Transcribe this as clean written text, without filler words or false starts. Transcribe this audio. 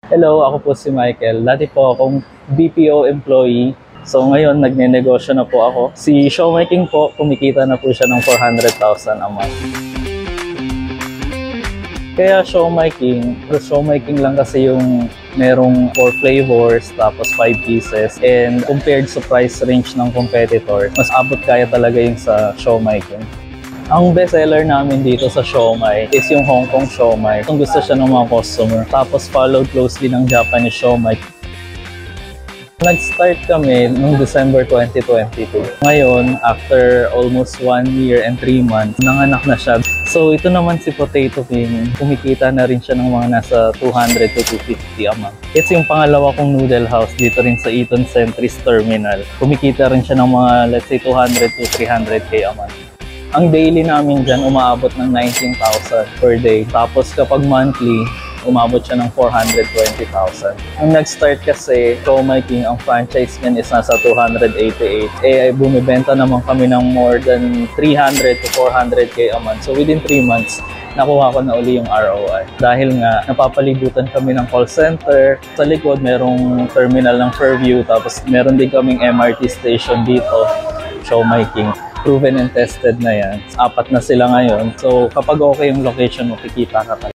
Hello, ako po si Michael. Dati po akong BPO employee. So ngayon, nagnenegosyo na po ako. Si Showmaking po, kumikita na po siya ng 400,000 a month. Kaya showmaking lang kasi yung merong 4 flavors, tapos 5 pieces. And compared sa price range ng competitor, mas abot kaya talaga yung sa showmaking. Ang best seller namin dito sa siomai is yung Hong Kong siomai. Kung gusto siya ng mga customer. Tapos followed closely ng Japanese siomai. Nag-start kami noong December 2022. Ngayon, after almost 1 year and 3 months, nanganak na siya. So ito naman si Potato King, kumikita na rin siya ng mga nasa 200 to 250 a month. It's yung pangalawa kong noodle house dito rin sa Eaton Centris Terminal. Kumikita rin siya ng mga let's say 200 to 300k a month. Ang daily namin dyan, umaabot ng 19,000 per day. Tapos kapag monthly, umabot siya ng 420,000. Ang nag-start kasi, Showmaking, ang franchise niyan is nasa 288. Bumibenta naman kami ng more than 300 to 400k a month. So within 3 months, nakuha ko na uli yung ROI. Dahil nga, napapalibutan kami ng call center. Sa likod, merong terminal ng Fairview. Tapos meron din kaming MRT station dito, Showmaking. Proven and tested na yan. 4 na sila ngayon. So kapag okay yung location, makikita ka talaga.